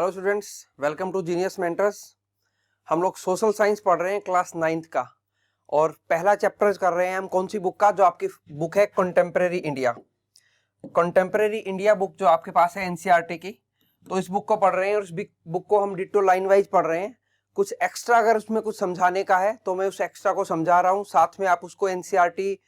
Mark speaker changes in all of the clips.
Speaker 1: Hello students, welcome to Genius Mentors. हम लोग social science पढ़ रहे हैं क्लास 9th का और पहला चैप्टर कर रहे हैं हम कौन सी बुक का, जो आपकी बुक है contemporary India. Contemporary India book जो आपके पास है एनसीईआरटी की, तो इस बुक को पढ़ रहे हैं और इस बुक को हम डिट्टो लाइन वाइज पढ़ रहे हैं। कुछ एक्स्ट्रा अगर उसमें कुछ समझाने का है तो मैं उस एक्स्ट्रा को समझा रहा हूँ, साथ में आप उसको एनसीईआरटी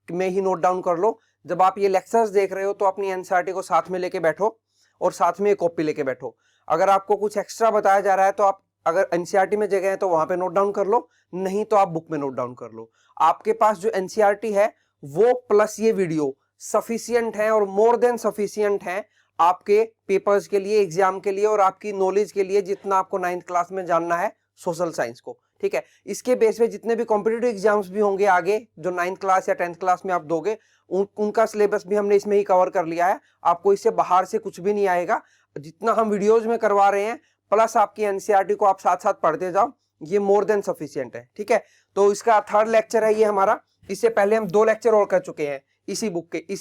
Speaker 1: में ही नोट डाउन कर लो। जब आप ये लेक्चर्स देख रहे हो तो अपनी एनसीईआरटी को साथ में लेके बैठो और साथ में एक कॉपी लेके बैठो। अगर आपको कुछ एक्स्ट्रा बताया जा रहा है तो आप अगर एनसीईआरटी में जगह है तो वहां पे नोट डाउन कर लो, नहीं तो आप बुक में नोट डाउन कर लो। आपके पास जो एनसीईआरटी है वो प्लस ये वीडियो सफिशिएंट है और मोर देन सफिशिएंट है आपके पेपर्स के लिए, एग्जाम के लिए और आपकी नॉलेज के लिए, जितना आपको 9th क्लास में जानना है सोशल साइंस को। ठीक है, इसके बेस पे जितने भी कॉम्पिटिटिव एग्जाम्स भी होंगे आगे जो 9th क्लास या 10th क्लास में आप दोगे, उनका सिलेबस भी हमने इसमें ही कवर कर लिया है। आपको इससे बाहर से कुछ भी नहीं आएगा। जितना हम वीडियोज में करवा रहे हैं प्लस आपकी एनसीईआरटी को आप साथ साथ पढ़ते जाओ, ये मोर देन सफिशिएंट है। ठीक है, तो इसका थर्ड लेक्चर है ये हमारा। इससे पहले हम 2 लेक्चर और कर चुके हैं इसी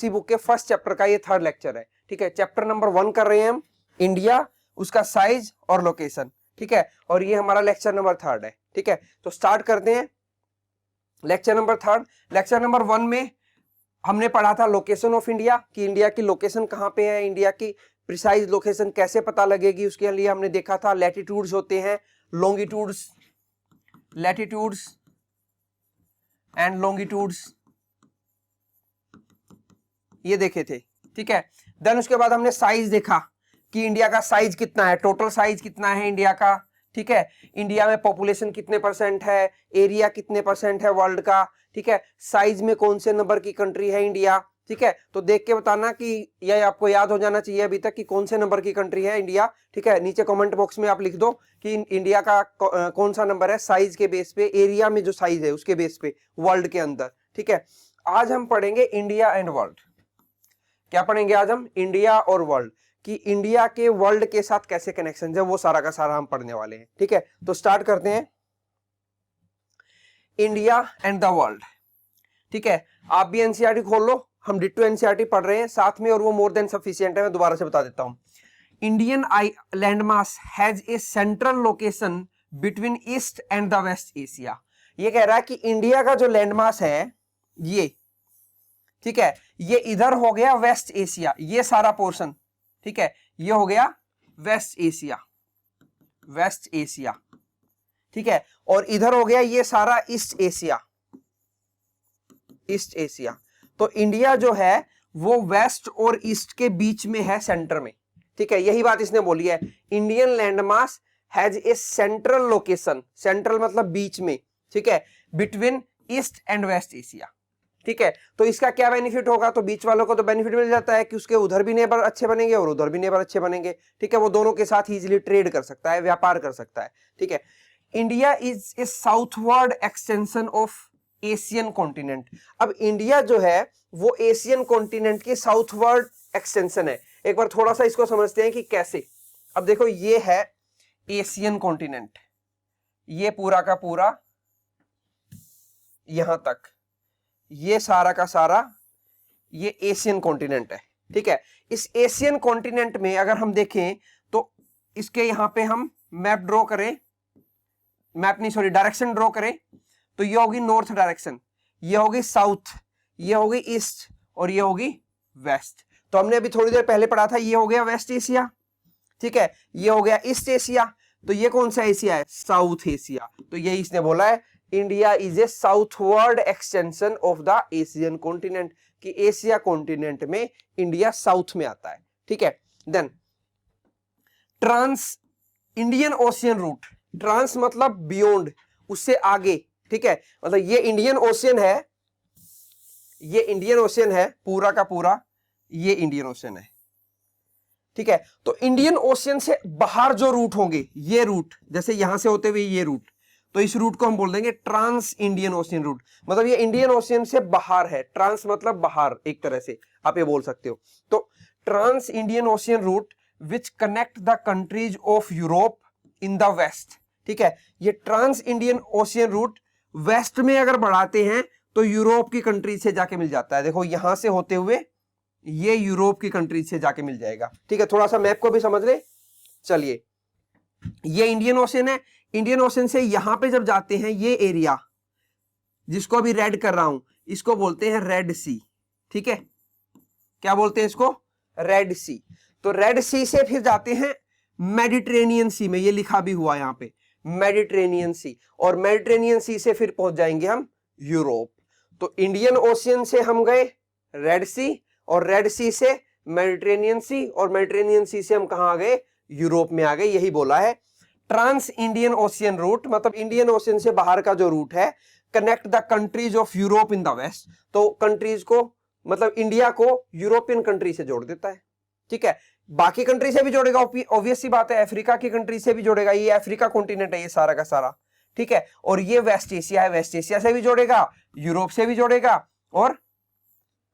Speaker 1: बुक के फर्स्ट चैप्टर का, ये थर्ड लेक्चर है। ठीक है, चैप्टर नंबर 1 कर रहे हैं हम, इंडिया, उसका साइज और लोकेशन। ठीक है, और ये हमारा लेक्चर नंबर 3 है। ठीक है, तो स्टार्ट करते हैं लेक्चर नंबर 3। लेक्चर नंबर 1 में हमने पढ़ा था लोकेशन ऑफ इंडिया, कि इंडिया की लोकेशन कहाँ पे है, इंडिया की प्रिसाइज लोकेशन कैसे पता लगेगी, उसके लिए हमने देखा था लैटिट्यूड्स होते हैं, लॉन्गिट्यूड्स, लैटिट्यूड्स एंड लॉन्गिट्यूड्स, ये देखे थे। ठीक है, देन उसके बाद हमने साइज देखा कि इंडिया का साइज कितना है, टोटल साइज कितना है इंडिया का। ठीक है, इंडिया में पॉपुलेशन कितने % है, एरिया कितने % है वर्ल्ड का। ठीक है, साइज में कौन से नंबर की कंट्री है इंडिया। ठीक है, तो देख के बताना कि यह आपको याद हो जाना चाहिए अभी तक कि कौन से नंबर की कंट्री है इंडिया। ठीक है, नीचे कमेंट बॉक्स में आप लिख दो कि इंडिया का कौन सा नंबर है साइज के बेस पे, एरिया में जो साइज है उसके बेस पे वर्ल्ड के अंदर। ठीक है, आज हम पढ़ेंगे इंडिया एंड वर्ल्ड। क्या पढ़ेंगे आज हम? इंडिया और वर्ल्ड, कि इंडिया के वर्ल्ड के साथ कैसे कनेक्शन है, वो सारा का सारा हम पढ़ने वाले हैं। ठीक है, तो स्टार्ट करते हैं इंडिया एंड द वर्ल्ड। ठीक है, आप भी एनसीईआरटी खोल लो, हम डिट्टो एनसीईआरटी पढ़ रहे हैं साथ में और वो मोर देन सफिशिएंट है। मैं दोबारा से बता देता हूं, Indian landmass has a central location between east and the west Asia. ये कह रहा है कि इंडिया का जो लैंडमास है ये, ठीक है, ये इधर हो गया वेस्ट एशिया, ये सारा पोर्शन। ठीक है, ये हो गया वेस्ट एशिया, वेस्ट एशिया। ठीक है, और इधर हो गया ये सारा ईस्ट एशिया, ईस्ट एशिया। तो इंडिया जो है वो वेस्ट और ईस्ट के बीच में है, सेंटर में। ठीक है, यही बात इसने बोली है, Indian landmass has a central location, central मतलब बीच में। ठीक है, between east and west Asia. ठीक है, तो इसका क्या बेनिफिट होगा? तो बीच वालों को तो बेनिफिट मिल जाता है कि उसके उधर भी नेबर अच्छे बनेंगे और उधर भी नेबर अच्छे बनेंगे। ठीक है, वो दोनों के साथ इजीली ट्रेड कर सकता है, व्यापार कर सकता है। ठीक है, India is a southward extension of Asian continent. अब इंडिया जो है वो एशियन कॉन्टिनेंट की साउथवर्ड एक्सटेंशन है। एक बार थोड़ा सा इसको समझते हैं कि कैसे। अब देखो, ये है एशियन कॉन्टिनेंट, ये पूरा का पूरा यहां तक, ये सारा का सारा ये एशियन कॉन्टिनेंट है। ठीक है, इस एशियन कॉन्टिनेंट में अगर हम देखें तो इसके यहां पे हम मैप ड्रॉ करें, मैप नहीं सॉरी डायरेक्शन ड्रॉ करें, तो ये होगी नॉर्थ डायरेक्शन, ये होगी साउथ, ये होगी ईस्ट और ये होगी वेस्ट। तो हमने अभी थोड़ी देर पहले पढ़ा था, ये हो गया वेस्ट एशिया। ठीक है, ये हो गया ईस्ट एशिया, तो ये कौन सा एशिया है? South Asia. तो यही इसने बोला है, India is a southward extension of the Asian continent, कि एशिया कॉन्टिनेंट में इंडिया साउथ में आता है। ठीक है, then trans Indian ocean route, trans मतलब बियॉन्ड, उससे आगे। ठीक है, मतलब ये इंडियन ओशियन है, ये इंडियन ओशियन है पूरा का पूरा, ये इंडियन ओशियन है। ठीक है, तो इंडियन ओशियन से बाहर जो रूट होंगे, ये रूट जैसे यहां से होते हुए ये रूट, तो इस रूट को हम बोल देंगे ट्रांस इंडियन ओशियन रूट। मतलब ये इंडियन ओशियन से बाहर है, ट्रांस मतलब बाहर, एक तरह से आप ये बोल सकते हो। तो trans Indian ocean route which connect the countries of Europe in the west. ठीक है, ये trans Indian ocean route west में अगर बढ़ाते हैं तो यूरोप की कंट्रीज से जाके मिल जाता है। देखो, यहां से होते हुए ये यूरोप की कंट्रीज से जाके मिल जाएगा। ठीक है, थोड़ा सा मैप को भी समझ ले। चलिए ये इंडियन ओशन है, इंडियन ओशन से यहां पे जब जाते हैं ये एरिया जिसको अभी रेड कर रहा हूं इसको बोलते हैं रेड सी, ठीक है, क्या बोलते हैं इसको, रेड सी। तो रेड सी से फिर जाते हैं मेडिटेरेनियन सी में, ये लिखा भी हुआ यहां पे मेडिटेरेनियन सी, और मेडिटेरेनियन सी से फिर पहुंच जाएंगे हम यूरोप। तो इंडियन ओशियन से हम गए रेड सी, और रेड सी से मेडिटेरेनियन सी, और मेडिटेरेनियन सी से हम कहां आ गए, यूरोप में आ गए। यही बोला है ट्रांस इंडियन ओशियन रूट, मतलब इंडियन ओशियन से बाहर का जो रूट है, connect the countries of Europe in the west. तो कंट्रीज को मतलब इंडिया को यूरोपियन कंट्री से जोड़ देता है, ठीक है। बाकी कंट्री से भी जोड़ेगा, ऑब्वियस सी बात है, अफ्रीका की कंट्री से भी जोड़ेगा, ये अफ्रीका कॉन्टिनेंट है ये सारा का सारा, ठीक है। और ये वेस्ट एशिया है, वेस्ट एशिया से भी जोड़ेगा, यूरोप से भी जोड़ेगा और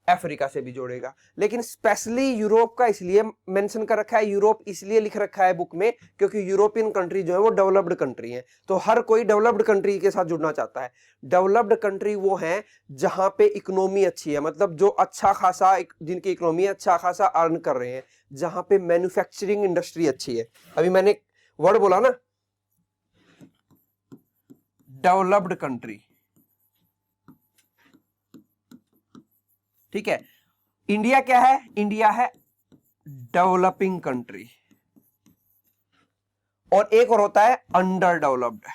Speaker 1: अफ्रीका से भी जोड़ेगा। लेकिन स्पेशली यूरोप का इसलिए मेंशन कर रखा है, यूरोप इसलिए लिख रखा है बुक में क्योंकि यूरोपियन कंट्री जो है वो डेवलप्ड कंट्री है, तो हर कोई डेवलप्ड कंट्री के साथ जुड़ना चाहता है। डेवलप्ड कंट्री वो है जहां पे इकोनॉमी अच्छी है, मतलब जो अच्छा खासा जिनकी इकोनॉमी अच्छा खासा अर्न कर रहे हैं, जहां पे मैन्युफैक्चरिंग इंडस्ट्री अच्छी है। अभी मैंने वर्ड बोला ना डेवलप्ड कंट्री, ठीक है। इंडिया क्या है, इंडिया है डेवलपिंग कंट्री, और एक और होता है अंडर डेवलप्ड,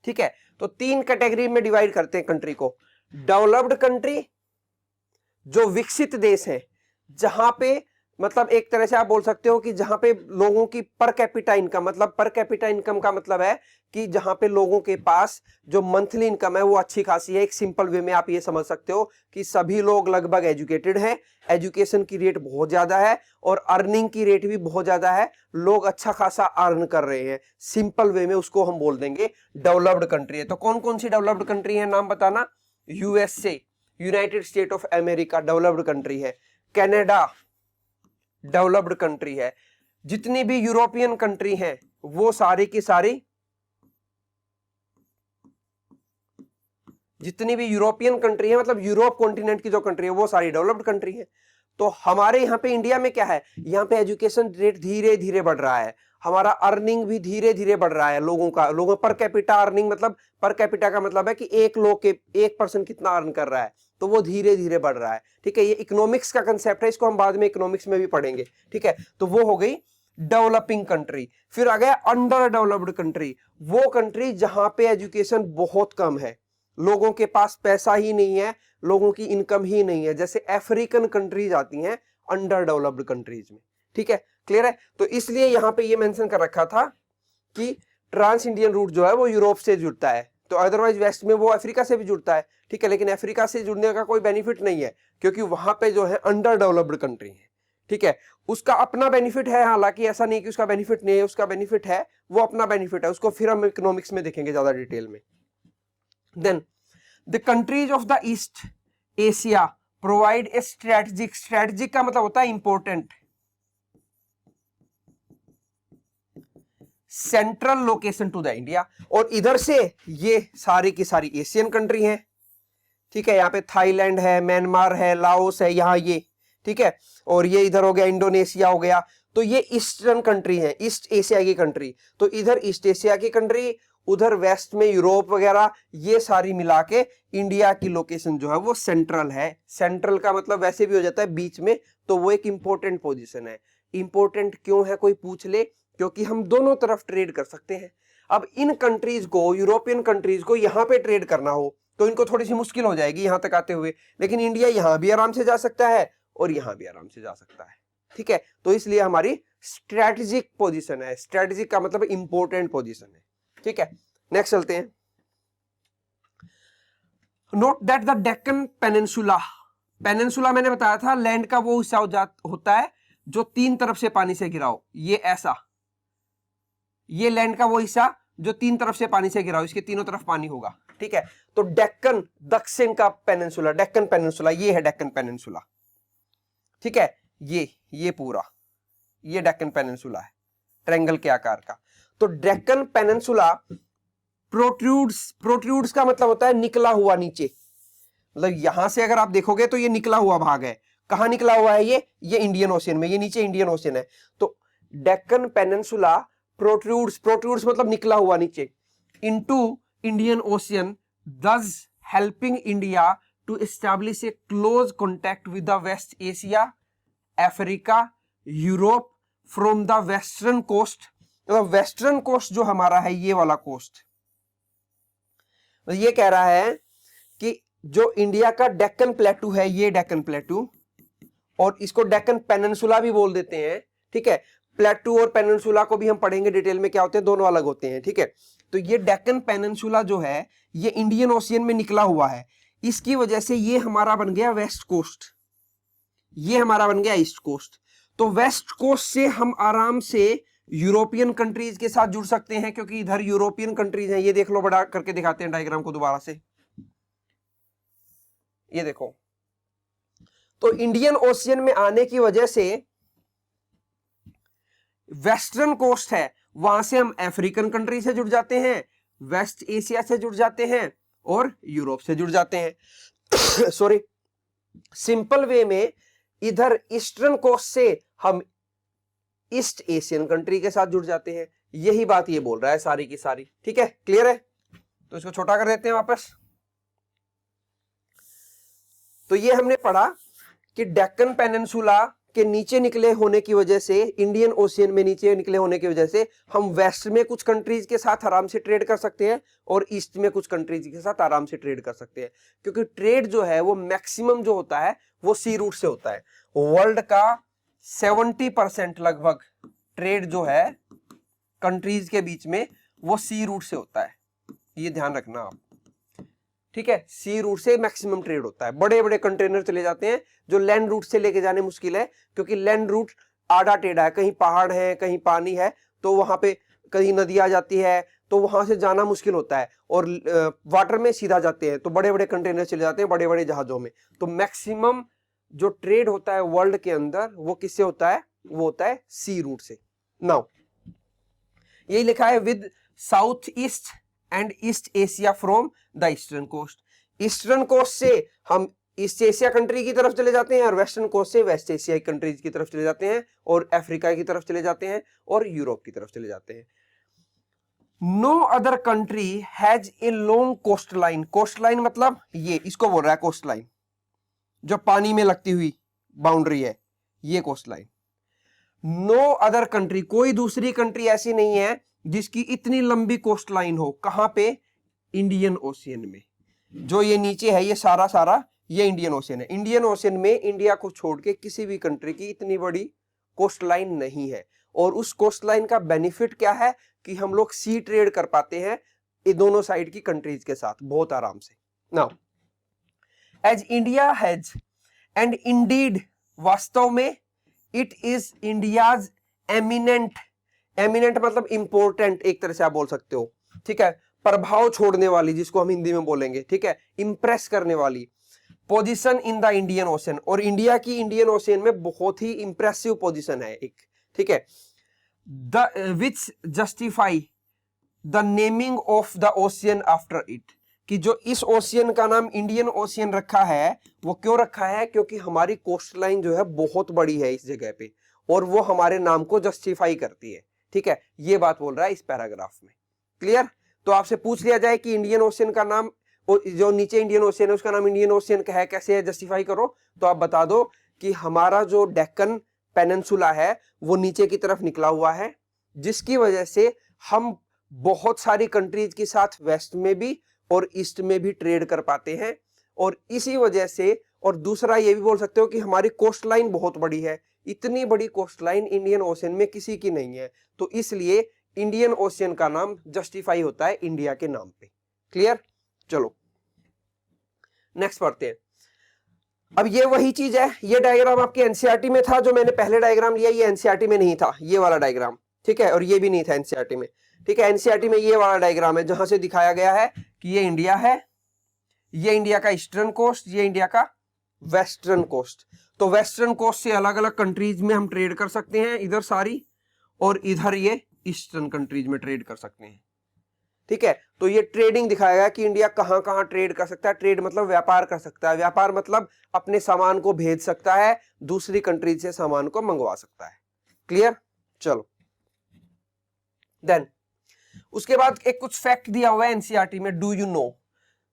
Speaker 1: ठीक है। तो तीन कैटेगरी में डिवाइड करते हैं कंट्री को। डेवलप्ड कंट्री जो विकसित देश है, जहां पे मतलब एक तरह से आप बोल सकते हो कि जहां पे लोगों की पर कैपिटा इनकम, मतलब पर कैपिटा इनकम का मतलब है कि जहां पे लोगों के पास जो मंथली इनकम है वो अच्छी खासी है। एक सिंपल वे में आप ये समझ सकते हो कि सभी लोग लगभग एजुकेटेड हैं, एजुकेशन की रेट बहुत ज्यादा है और अर्निंग की रेट भी बहुत ज्यादा है, लोग अच्छा खासा अर्न कर रहे हैं। सिंपल वे में उसको हम बोल देंगे डेवलप्ड कंट्री है। तो कौन कौन सी डेवलप्ड कंट्री है नाम बताना, USA United state of America developed country है, कनाडा डेवलप्ड कंट्री है, जितनी भी यूरोपियन कंट्री हैं वो सारी की सारी, जितनी भी यूरोपियन कंट्री है मतलब यूरोप कॉन्टिनेंट की जो कंट्री है वो सारी डेवलप्ड कंट्री है। तो हमारे यहाँ पे इंडिया में क्या है, यहाँ पे एजुकेशन रेट धीरे धीरे बढ़ रहा है, हमारा अर्निंग भी धीरे धीरे बढ़ रहा है, लोगों पर कैपिटा अर्निंग, मतलब पर कैपिटा का मतलब है कि एक पर्सन कितना अर्न कर रहा है, तो वो धीरे धीरे बढ़ रहा है, ठीक है। ये इकोनॉमिक्स का कंसेप्ट है, इसको हम बाद में इकोनॉमिक्स में भी पढ़ेंगे, ठीक है। तो वो हो गई डेवलपिंग कंट्री। फिर आ गया अंडर डेवलप्ड कंट्री, वो कंट्री जहां पे एजुकेशन बहुत कम है, लोगों के पास पैसा ही नहीं है, लोगों की इनकम ही नहीं है, जैसे अफ्रीकन कंट्रीज आती हैं अंडर डेवलप्ड कंट्रीज में, ठीक है। क्लियर है। तो इसलिए यहां पे ये मेंशन कर रखा था कि ट्रांस इंडियन रूट जो है वो यूरोप से जुड़ता है, तो अदरवाइज वेस्ट में वो अफ्रीका से भी जुड़ता है, ठीक है। लेकिन अफ्रीका से जुड़ने का कोई बेनिफिट नहीं है क्योंकि वहां पे जो है अंडर डेवलप्ड कंट्री है, ठीक है। उसका अपना बेनिफिट है, हालांकि ऐसा नहीं कि उसका बेनिफिट नहीं है, उसका बेनिफिट है, वो अपना बेनिफिट है, उसको फिर हम इकोनॉमिक्स में देखेंगे ज्यादा डिटेल में। Then the countries of the east Asia provide a strategic का मतलब होता है important, central location to the India, और इधर से ये सारी की सारी एशियन कंट्री हैं, ठीक है। यहाँ पे थाईलैंड है, म्यांमार है, लाओस है, यहाँ ये, ठीक है। और ये इधर हो गया इंडोनेशिया हो गया, तो ये ईस्टर्न कंट्री है, ईस्ट एशिया की कंट्री। तो इधर ईस्ट एशिया की कंट्री, उधर वेस्ट में यूरोप वगैरह, ये सारी मिला के इंडिया की लोकेशन जो है वो सेंट्रल है। सेंट्रल का मतलब वैसे भी हो जाता है बीच में, तो वो एक इंपॉर्टेंट पोजीशन है। इंपॉर्टेंट क्यों है कोई पूछ ले, क्योंकि हम दोनों तरफ ट्रेड कर सकते हैं। अब इन कंट्रीज को, यूरोपियन कंट्रीज को यहाँ पे ट्रेड करना हो तो इनको थोड़ी सी मुश्किल हो जाएगी यहाँ तक आते हुए, लेकिन इंडिया यहाँ भी आराम से जा सकता है और यहाँ भी आराम से जा सकता है, ठीक है। तो इसलिए हमारी स्ट्रेटेजिक पोजीशन है, स्ट्रेटेजिक का मतलब इंपॉर्टेंट पोजीशन है, ठीक है। नेक्स्ट चलते हैं। Note that the Deccan peninsula, peninsula मैंने बताया था लैंड का वो हिस्सा होता है जो तीन तरफ से पानी से घिरा हो, ये ऐसा, ये लैंड का वो हिस्सा जो तीन तरफ से पानी से घिरा हो, इसके तीनों तरफ पानी होगा, ठीक है। तो डेक्कन, दक्षिण का पेनिनसुला, डेक्कन पेनिनसुला, ये है डेक्कन पेनिनसुला, ठीक है। ये पूरा ये डेक्कन पेनिनसुला है ट्रायंगल के आकार का। तो डेक्कन पेनिनसुला प्रोट्रूड्स का मतलब होता है निकला हुआ नीचे, मतलब यहां से अगर आप देखोगे तो ये निकला हुआ भाग है, कहाँ निकला हुआ है ये इंडियन ओशियन में, ये नीचे इंडियन ओशियन है। तो डेक्कन पेनिनसुला प्रोट्रूड्स मतलब निकला हुआ नीचे, into Indian ocean, thus helping India to establish a close contact with the West Asia, Africa, Europe from the western coast। मतलब वेस्टर्न कोस्ट जो हमारा है ये वाला कोस्ट, ये कह रहा है कि जो इंडिया का डेक्कन प्लेटू है, ये डेक्कन प्लेटू, और इसको डेक्कन पेनिनसुला भी बोल देते हैं, ठीक है। प्लेटू और पेनिनसुला को भी हम पढ़ेंगे डिटेल में क्या होते हैं, दोनों अलग होते हैं, ठीक है। तो ये डेक्कन पेनिनसुला जो है ये इंडियन ओशियन में निकला हुआ है, इसकी वजह से ये हमारा बन गया वेस्ट कोस्ट, ये हमारा बन गया ईस्ट कोस्ट। तो वेस्ट कोस्ट से हम आराम से यूरोपियन कंट्रीज के साथ जुड़ सकते हैं, क्योंकि इधर यूरोपियन कंट्रीज हैं। ये देख लो, बड़ा करके दिखाते हैं डायग्राम को दोबारा से, ये देखो। तो इंडियन ओशियन में आने की वजह से वेस्टर्न कोस्ट है, वहां से हम अफ्रीकन कंट्री से जुड़ जाते हैं, वेस्ट एशिया से जुड़ जाते हैं और यूरोप से जुड़ जाते हैं। सॉरी, सिंपल वे में इधर ईस्टर्न कोस्ट से हम ईस्ट एशियन कंट्री के साथ जुड़ जाते हैं। यही बात ये बोल रहा है सारी की सारी, ठीक है, क्लियर है। तो इसको छोटा कर देते हैं वापस। तो ये हमने पढ़ा कि डेक्कन पेनिनसुला के नीचे निकले होने की वजह से, इंडियन ओशियन में नीचे निकले होने की वजह से हम वेस्ट में कुछ कंट्रीज के साथ आराम से ट्रेड कर सकते हैं और ईस्ट में कुछ कंट्रीज के साथ आराम से ट्रेड कर सकते हैं, क्योंकि ट्रेड जो है वो मैक्सिमम जो होता है वो सी रूट से होता है। वर्ल्ड का 70% लगभग ट्रेड जो है कंट्रीज के बीच में वो सी रूट से होता है, ये ध्यान रखना आप, ठीक है। सी रूट से मैक्सिमम ट्रेड होता है। बड़े बड़े कंटेनर चले जाते हैं जो लैंड रूट से लेके जाने मुश्किल है, क्योंकि लैंड रूट आड़ा टेढ़ा है, कहीं पहाड़ है कहीं पानी है, तो वहां पे कहीं नदी आ जाती है तो वहां से जाना मुश्किल होता है, और वाटर में सीधा जाते हैं तो बड़े बड़े कंटेनर चले जाते हैं बड़े बड़े जहाजों में। तो मैक्सिमम जो ट्रेड होता है वर्ल्ड के अंदर वो किससे होता है, वो होता है सी रूट से। नाउ यही लिखा है with south east and east Asia from the eastern coast. Eastern coast से हम ईस्ट एशिया कंट्री की तरफ चले जाते हैं और वेस्टर्न कोस्ट से वेस्ट एशिया कंट्रीज की तरफ चले जाते हैं और अफ्रीका की तरफ चले जाते हैं और यूरोप की तरफ चले जाते हैं। No other country has a long coastline. Coastline मतलब ये, इसको बोल रहा है कोस्ट लाइन, जो पानी में लगती हुई बाउंड्री है, ये coastline. No other country, कोई दूसरी कंट्री ऐसी नहीं है जिसकी इतनी लंबी कोस्ट लाइन हो। कहां पे, इंडियन ओशियन में। जो ये नीचे है ये सारा ये इंडियन ओशियन है। इंडियन ओशियन में इंडिया को छोड़ के किसी भी कंट्री की इतनी बड़ी कोस्ट लाइन नहीं है, और उस कोस्ट लाइन का बेनिफिट क्या है कि हम लोग सी ट्रेड कर पाते हैं ये दोनों साइड की कंट्रीज के साथ बहुत आराम से। Now as India has and indeed, वास्तव में it is India's eminent, eminent मतलब इंपॉर्टेंट एक तरह से आप बोल सकते हो, ठीक है, प्रभाव छोड़ने वाली जिसको हम हिंदी में बोलेंगे, ठीक है, इंप्रेस करने वाली position in the Indian ocean. और इंडिया की इंडियन ओशियन में बहुत ही इंप्रेसिव पोजीशन है एक, ठीक है। The which justify the naming of the ocean after it, कि जो इस ओशियन का नाम इंडियन ओशियन रखा है वो क्यों रखा है, क्योंकि हमारी कोस्ट लाइन जो है बहुत बड़ी है इस जगह पे और वो हमारे नाम को जस्टिफाई करती है, ठीक है। ये बात बोल रहा है इस पैराग्राफ में, क्लियर। तो आपसे पूछ लिया जाए कि इंडियन ओशियन का नाम, जो नीचे इंडियन ओशियन है उसका नाम इंडियन ओशियन है, कैसे है, जस्टिफाई करो, तो आप बता दो कि हमारा जो डेक्कन पेनिनसुला है वो नीचे की तरफ निकला हुआ है, जिसकी वजह से हम बहुत सारी कंट्रीज के साथ वेस्ट में भी और ईस्ट में भी ट्रेड कर पाते हैं। और इसी वजह से, और दूसरा ये भी बोल सकते हो कि हमारी कोस्ट लाइन बहुत बड़ी है, इतनी बड़ी कोस्ट लाइन इंडियन ओशियन में किसी की नहीं है, तो इसलिए इंडियन ओशियन का नाम जस्टिफाई होता है इंडिया के नाम पे, क्लियर। चलो नेक्स्ट पढ़ते हैं। अब ये वही चीज है, ये डायग्राम आपके एनसीईआरटी में था, जो मैंने पहले डायग्राम लिया ये एनसीईआरटी में नहीं था, ये वाला डायग्राम, ठीक है, और ये भी नहीं था एनसीईआरटी में, ठीक है। एनसीईआरटी में ये वाला डायग्राम है जहां से दिखाया गया है कि ये इंडिया है, ये इंडिया का ईस्टर्न कोस्ट, ये इंडिया का वेस्टर्न कोस्ट। तो वेस्टर्न कोस्ट से अलग अलग कंट्रीज में हम ट्रेड कर सकते हैं, इधर सारी, और इधर ये ईस्टर्न कंट्रीज में ट्रेड कर सकते हैं, ठीक है, तो ये ट्रेडिंग दिखाएगा कि इंडिया कहां कहां ट्रेड कर सकता है। ट्रेड मतलब व्यापार कर सकता है, व्यापार मतलब अपने सामान को भेज सकता है, दूसरी कंट्री से सामान को मंगवा सकता है। क्लियर? चलो देन उसके बाद एक कुछ फैक्ट दिया हुआ है एनसीईआरटी में, do you know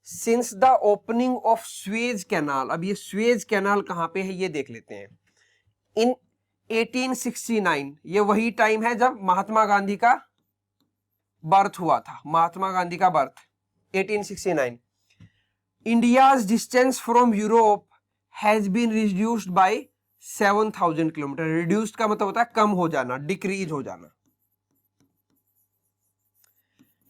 Speaker 1: since the opening of Suez canal. अब ये स्वेज कैनाल कहां पे है ये देख लेते हैं। इन 1869, ये वही टाइम है जब महात्मा गांधी का बर्थ हुआ था, महात्मा गांधी का birth 1869। India's distance from Europe has been reduced by 7000 kilometre. Reduced का मतलब होता है कम हो जाना, डिक्रीज हो जाना।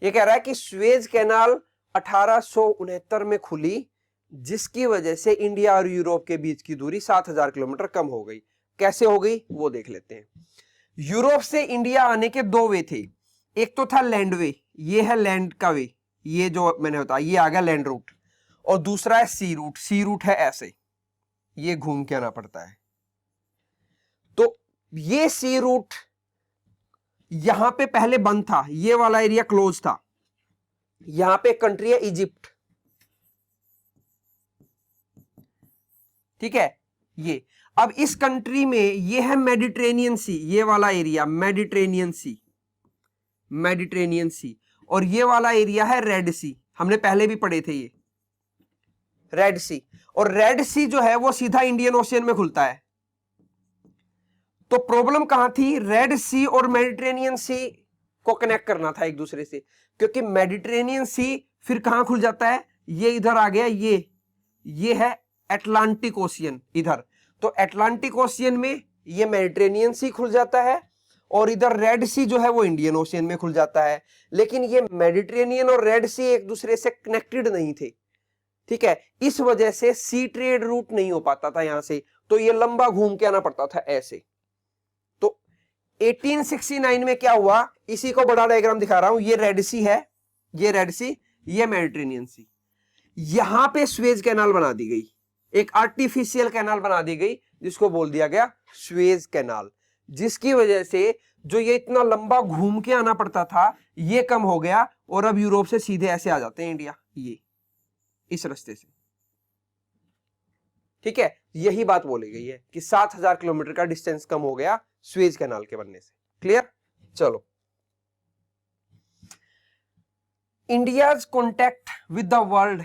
Speaker 1: ये कह रहा है कि स्वेज कैनाल 1869 में खुली, जिसकी वजह से इंडिया और यूरोप के बीच की दूरी 7000 किलोमीटर कम हो गई। कैसे हो गई वो देख लेते हैं। यूरोप से इंडिया आने के दो वे थे, एक तो था लैंड वे, ये है लैंड का वे, ये जो मैंने बताया ये आ गया लैंड रूट, और दूसरा है सी रूट। सी रूट है ऐसे, ये घूम के आना पड़ता है। तो ये सी रूट यहां पे पहले बंद था, ये वाला एरिया क्लोज था। यहां पे कंट्री है इजिप्ट, ठीक है। ये अब इस कंट्री में ये है मेडिटेरेनियन सी, ये वाला एरिया मेडिटेरेनियन सी, मेडिटेरेनियन सी, और ये वाला एरिया है रेड सी। हमने पहले भी पढ़े थे ये रेड सी, और रेड सी जो है वो सीधा इंडियन ओशियन में खुलता है। तो प्रॉब्लम कहां थी? रेड सी और मेडिटेरेनियन सी को कनेक्ट करना था एक दूसरे से, क्योंकि मेडिटेरेनियन सी फिर कहां खुल जाता है? ये इधर आ गया, ये है अटलांटिक ओशियन इधर। तो अटलांटिक ओशियन में ये मेडिटेरेनियन सी खुल जाता है, और इधर रेड सी जो है वो इंडियन ओशियन में खुल जाता है। लेकिन ये मेडिटेरेनियन और रेड सी एक दूसरे से कनेक्टेड नहीं थे, ठीक है। इस वजह से सी ट्रेड रूट नहीं हो पाता था यहां से, तो ये लंबा घूम के आना पड़ता था ऐसे। तो 1869 में क्या हुआ, इसी को बड़ा डायग्राम दिखा रहा हूं। ये रेड सी है, ये रेड सी, ये मेडिटेरेनियन सी। यहां पे स्वेज कैनाल बना दी गई, एक आर्टिफिशियल कैनाल बना दी गई, जिसको बोल दिया गया स्वेज कैनाल, जिसकी वजह से जो ये इतना लंबा घूम के आना पड़ता था ये कम हो गया, और अब यूरोप से सीधे ऐसे आ जाते हैं इंडिया, ये इस रास्ते से, ठीक है। यही बात बोली गई है कि 7000 किलोमीटर का डिस्टेंस कम हो गया स्वेज कैनाल के बनने से। क्लियर? चलो, India's contact with the world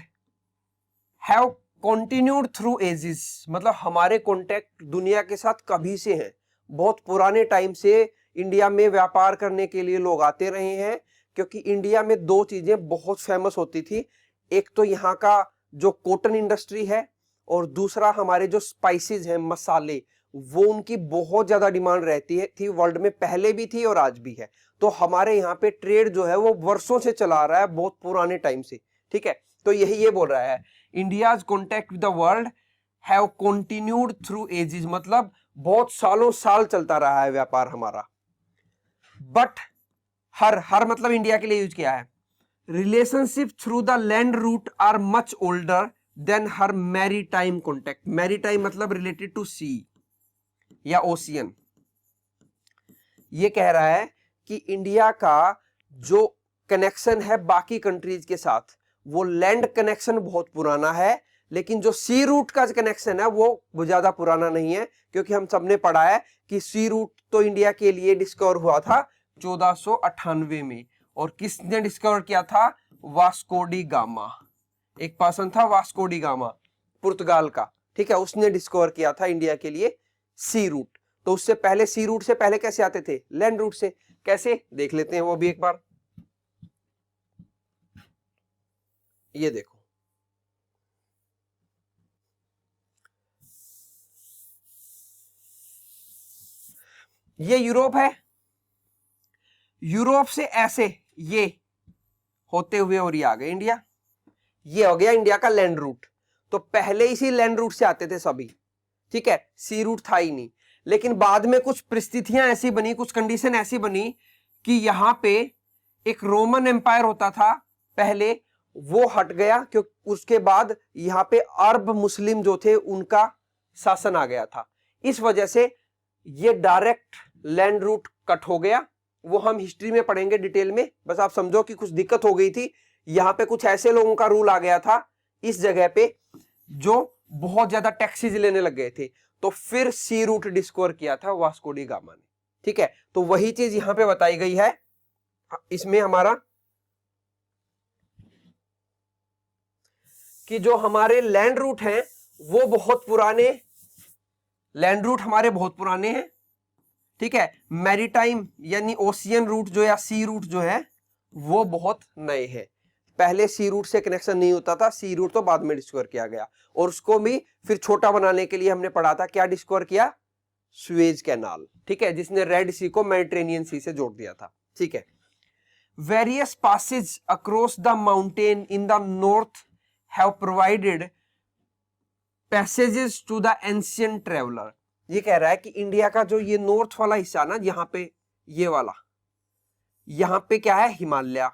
Speaker 1: have continued through ages. मतलब हमारे कॉन्टेक्ट दुनिया के साथ कभी से हैं, बहुत पुराने टाइम से इंडिया में व्यापार करने के लिए लोग आते रहे हैं, क्योंकि इंडिया में दो चीजें बहुत फेमस होती थी। एक तो यहाँ का जो कॉटन इंडस्ट्री है, और दूसरा हमारे जो स्पाइसेस हैं, मसाले, वो उनकी बहुत ज्यादा डिमांड रहती है, थी वर्ल्ड में, पहले भी थी और आज भी है। तो हमारे यहाँ पे ट्रेड जो है वो वर्षों से चला रहा है, बहुत पुराने टाइम से, ठीक है। तो यही ये बोल रहा है, India's contact with the world have continued through ages, मतलब बहुत सालों साल चलता रहा है व्यापार हमारा। बट हर मतलब इंडिया के लिए यूज किया है। Relationship through the land route are much older than her maritime contact. Maritime मतलब रिलेटेड टू सी या ओशियन। ये कह रहा है कि इंडिया का जो कनेक्शन है बाकी कंट्रीज के साथ, वो लैंड कनेक्शन बहुत पुराना है, लेकिन जो सी रूट का कनेक्शन है वो ज्यादा पुराना नहीं है, क्योंकि हम सबने पढ़ा है कि सी रूट तो इंडिया के लिए डिस्कवर हुआ था 1498 में, और किसने डिस्कवर किया था? Vasco D gamma. एक पर्सन था वास्को डी गामा, पुर्तगाल का, ठीक है, उसने डिस्कवर किया था इंडिया के लिए सी रूट। तो उससे पहले, सी रूट से पहले कैसे आते थे? लैंड रूट से। कैसे देख लेते हैं वो भी एक बार। ये देखो, ये यूरोप है, यूरोप से ऐसे ये होते हुए और ये आ गए इंडिया। ये हो गया इंडिया का लैंड रूट। तो पहले इसी लैंड रूट से आते थे सभी, ठीक है, सी रूट था ही नहीं। लेकिन बाद में कुछ परिस्थितियां ऐसी बनी, कुछ कंडीशन ऐसी बनी कि यहां पे एक रोमन एम्पायर होता था पहले, वो हट गया, क्योंकि उसके बाद यहाँ पे अरब मुस्लिम जो थे उनका शासन आ गया था। इस वजह से ये डायरेक्ट लैंड रूट कट हो गया, वो हम हिस्ट्री में पढ़ेंगे डिटेल में, बस आप समझो कि कुछ दिक्कत हो गई थी, यहाँ पे कुछ ऐसे लोगों का रूल आ गया था इस जगह पे जो बहुत ज्यादा टैक्सीज लेने लग गए थे, तो फिर सी रूट डिस्कवर किया था वास्को डी गामा ने। ठीक है, तो वही चीज यहां पे बताई गई है इसमें हमारा, कि जो हमारे लैंड रूट हैं वो बहुत पुराने, लैंड रूट हमारे बहुत पुराने हैं। ठीक है, मैरीटाइम यानी ओशियन रूट जो या सी रूट जो है वो बहुत नए हैं। पहले सी रूट से कनेक्शन नहीं होता था, सी रूट तो बाद में डिस्कवर किया गया, और उसको भी फिर छोटा बनाने के लिए हमने पढ़ा था, क्या डिस्कवर किया, सुएज कैनाल। ठीक है, जिसने रेड सी को मेडिटेरेनियन सी से जोड़ दिया था। ठीक है, various passes across the mountain in the north have provided passages to the ancient traveller. ये कह रहा है कि इंडिया का जो ये नॉर्थ वाला हिस्सा ना, यहाँ पे ये वाला, यहाँ पे क्या है, हिमालय,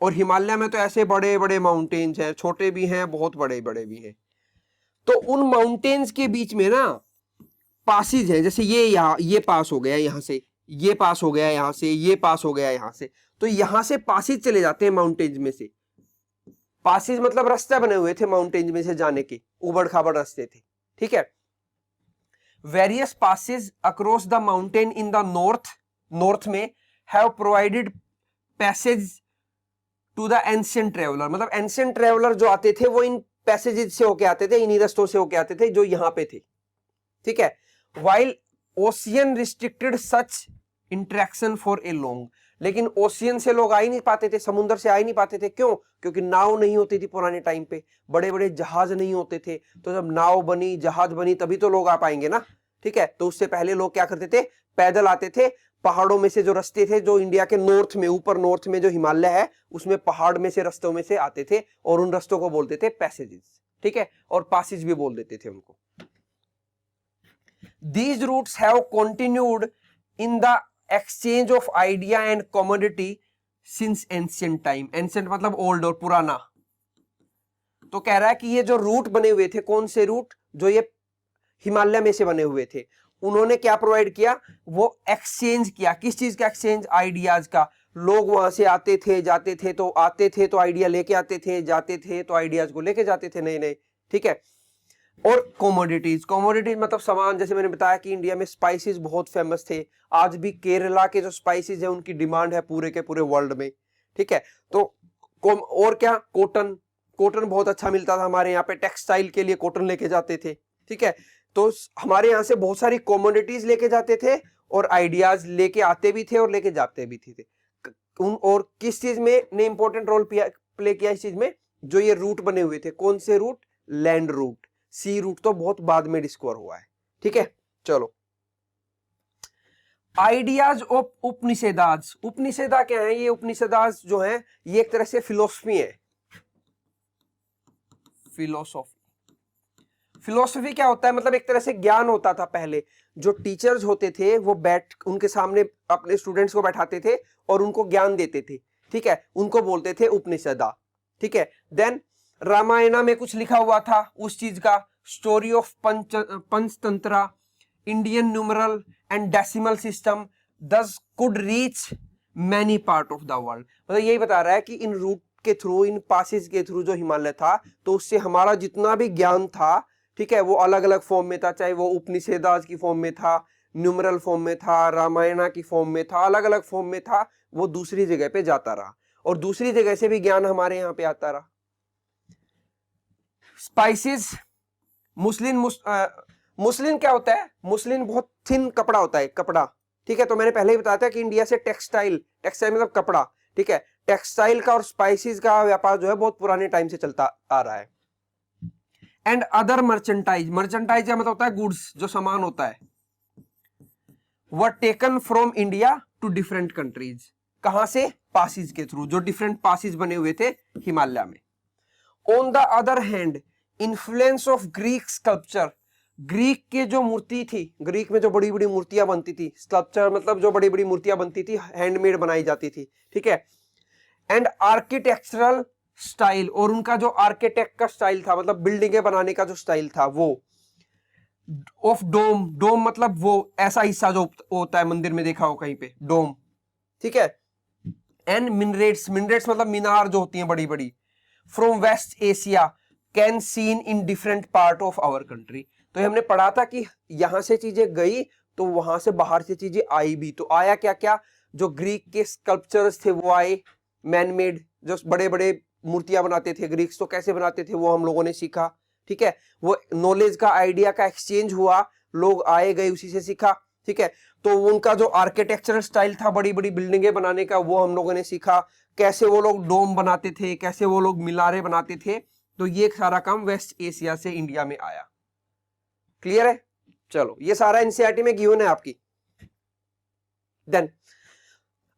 Speaker 1: और हिमालय में तो ऐसे बड़े बड़े माउंटेन्स हैं, छोटे भी हैं, बहुत बड़े बड़े भी हैं। तो उन माउंटेन्स के बीच में ना पासेज है, जैसे ये यहाँ, ये पास हो गया यहाँ से, ये पास हो गया यहाँ से, ये पास हो गया यहाँ से, तो यहाँ से पासेज चले जाते हैं माउंटेन्स में से। पासेज मतलब रास्ते बने हुए थे माउंटेन्स में से जाने के, उबड़ खाबड़ रास्ते थे। ठीक है, various passes across the mountain in the north में have provided passage to the ancient traveller, मतलब एंशिएंट ट्रेवलर जो आते थे वो इन पैसेजेस से होके आते थे, इन्हीं रास्तों से होके आते थे जो यहाँ पे थे। ठीक है, while ocean restricted such interaction for a long, लेकिन ओशियन से लोग आ ही नहीं पाते थे, समुद्र से आ ही नहीं पाते थे। क्यों? क्योंकि नाव नहीं होती थी पुराने टाइम पे, बड़े बड़े जहाज नहीं होते थे, तो जब नाव बनी, जहाज बनी, तभी तो लोग आ पाएंगे ना। ठीक है, तो उससे पहले लोग क्या करते थे, पैदल आते थे, पहाड़ों में से जो रास्ते थे, जो इंडिया के नॉर्थ में, ऊपर नॉर्थ में जो हिमालय है उसमें पहाड़ में से रास्तों में से आते थे, और उन रास्तों को बोलते थे पैसेजेस। ठीक है, और पासेज भी बोल देते थे उनको। These routes have continued in the exchange of idea and commodity since ancient time. Ancient मतलब old और पुराना। तो कह रहा है कि ये जो रूट बने हुए थे, कौन से रूट, जो ये हिमालय में से बने हुए थे, उन्होंने क्या प्रोवाइड किया, वो एक्सचेंज किया। किस चीज का एक्सचेंज? आइडियाज का। लोग वहां से आते थे, जाते थे, तो आते थे तो आइडिया लेके आते थे, जाते थे तो आइडियाज को लेके जाते थे नए नए। ठीक है, और कॉमोडिटीज, कॉमोडिटीज मतलब सामान, जैसे मैंने बताया कि इंडिया में स्पाइसेस बहुत फेमस थे, आज भी केरला के जो स्पाइसेस है उनकी डिमांड है पूरे के पूरे वर्ल्ड में। ठीक है, तो और क्या, कॉटन, कॉटन बहुत अच्छा मिलता था हमारे यहाँ पे, टेक्सटाइल के लिए कॉटन लेके जाते थे। ठीक है, तो हमारे यहाँ से बहुत सारी कॉमोडिटीज लेके जाते थे, और आइडियाज लेके आते भी थे और लेके जाते भी थे। और किस चीज में ने इंपॉर्टेंट रोल प्ले किया इस चीज में, जो ये रूट बने हुए थे, कौन से रूट, लैंड रूट। सी रूट तो बहुत बाद में डिस्कवर हुआ है। ठीक है, चलो, आइडियाज ऑफ उपनिषेदाज। उपनिषेदा क्या है? ये उपनिषेदाज जो है ये एक तरह से फिलोसफी है। फिलोसफी क्या होता है? मतलब एक तरह से ज्ञान होता था पहले, जो टीचर्स होते थे वो बैठ उनके सामने अपने स्टूडेंट्स को बैठाते थे और उनको ज्ञान देते थे। ठीक है, उनको बोलते थे उपनिषदा। ठीक है, देन रामायणा में कुछ लिखा हुआ था उस चीज का, story of Panchatantra, Indian numeral and decimal system thus could reach many part of the world. मतलब यही बता रहा है कि इन रूट के थ्रू, इन पासेज के थ्रू जो हिमालय था, तो उससे हमारा जितना भी ज्ञान था, ठीक है, वो अलग अलग फॉर्म में था, चाहे वो उपनिषेदाज की फॉर्म में था, न्यूमरल फॉर्म में था, रामायणा की फॉर्म में था, अलग अलग फॉर्म में था, वो दूसरी जगह पे जाता रहा, और दूसरी जगह से भी ज्ञान हमारे यहाँ पे आता रहा। स्पाइसेस, मुस्लिन क्या होता है? मुस्लिन बहुत थिन कपड़ा होता है, कपड़ा। ठीक है, तो मैंने पहले ही बताया था कि इंडिया से टेक्सटाइल मतलब कपड़ा, ठीक है, टेक्सटाइल का और स्पाइसेस का व्यापार जो है बहुत पुराने टाइम से चलता आ रहा है। एंड अदर मर्चेंटाइज, मर्चेंटाइज का मतलब होता है गुड्स, जो सामान होता है, were taken from India to different countries. कहां से? पासिस के थ्रू, जो डिफरेंट पासिस बने हुए थे हिमालय में। On the other hand, influence of Greek sculpture, Greek के जो मूर्ति थी, ग्रीक में जो बड़ी बड़ी मूर्तियां बनती थी, स्कल्पचर मतलब जो बड़ी बड़ी मूर्तियां बनती थी, हैंडमेड बनाई जाती थी। ठीक है, एंड आर्किटेक्चरल स्टाइल, और उनका जो आर्किटेक्ट का स्टाइल था, मतलब बिल्डिंगें बनाने का जो स्टाइल था वो, ऑफ डोम, डोम मतलब वो ऐसा हिस्सा जो होता है मंदिर में, देखा हो कहीं पे डोम, ठीक है, एंड मिनरेट्स, मिनरेट्स मतलब मीनार जो होती हैं बड़ी बड़ी, from west Asia can seen in different part of our country. तो हमने पढ़ा था कि यहां से चीजें गई तो वहां से बाहर से चीजें आई भी। तो आया क्या क्या, जो ग्रीक के स्कल्पचर्स थे वो आए, मैन मेड जो बड़े बड़े मूर्तियां बनाते थे ग्रीक्स, तो कैसे बनाते थे वो हम लोगों ने सीखा। ठीक है, वो नॉलेज का, आइडिया का एक्सचेंज हुआ, लोग आए गए उसी से सीखा। ठीक है, तो उनका जो आर्किटेक्चरल स्टाइल था बड़ी बड़ी बिल्डिंगें बनाने का, वो हम लोगों ने सीखा। कैसे वो लोग डोम बनाते थे, कैसे वो लोग मीनारें बनाते थे। तो ये सारा काम वेस्ट एशिया से इंडिया में आया। क्लियर है? चलो, ये सारा एनसीईआरटी में गिवन है आपकी। देन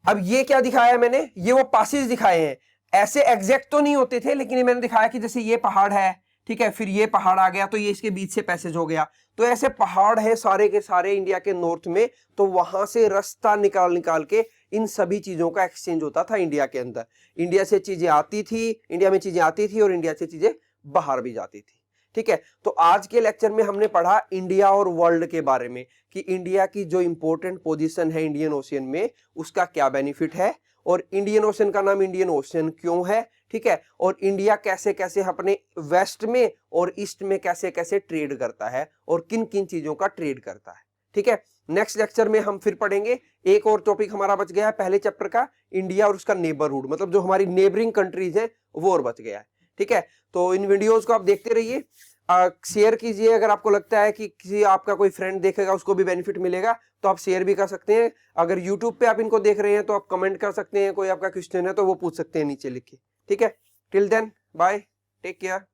Speaker 1: अब ये क्या दिखाया मैंने, ये वो पासेज दिखाए हैं। ऐसे एग्जैक्ट तो नहीं होते थे, लेकिन मैंने दिखाया कि जैसे ये पहाड़ है, ठीक है, फिर ये पहाड़ आ गया तो ये इसके बीच से पैसेज हो गया। तो ऐसे पहाड़ है सारे के सारे इंडिया के नॉर्थ में, तो वहां से रास्ता निकाल निकाल के इन सभी चीजों का एक्सचेंज होता था इंडिया के अंदर। इंडिया से चीजें आती थी, इंडिया में चीजें आती थी और इंडिया से चीजें बाहर भी जाती थी। ठीक है, तो आज के लेक्चर में हमने पढ़ा इंडिया और वर्ल्ड के बारे में, कि इंडिया की जो इंपॉर्टेंट पोजीशन है इंडियन ओशियन में, उसका क्या बेनिफिट है, और इंडियन ओशियन का नाम इंडियन ओशियन क्यों है। ठीक है, और इंडिया कैसे कैसे अपने वेस्ट में और ईस्ट में कैसे कैसे ट्रेड करता है और किन किन चीजों का ट्रेड करता है। ठीक है, नेक्स्ट लेक्चर में हम फिर पढ़ेंगे। एक और टॉपिक हमारा बच गया है पहले चैप्टर का, इंडिया और उसका नेबरहुड, मतलब जो हमारी नेबरिंग कंट्रीज है वो और बच गया है। ठीक है, तो इन वीडियोस को आप देखते रहिए, शेयर कीजिए। अगर आपको लगता है कि किसी आपका कोई फ्रेंड देखेगा उसको भी बेनिफिट मिलेगा तो आप शेयर भी कर सकते हैं। अगर यूट्यूब पे आप इनको देख रहे हैं तो आप कमेंट कर सकते हैं, कोई आपका क्वेश्चन है तो वो पूछ सकते हैं नीचे लिख के। ठीक है, till then bye, take care.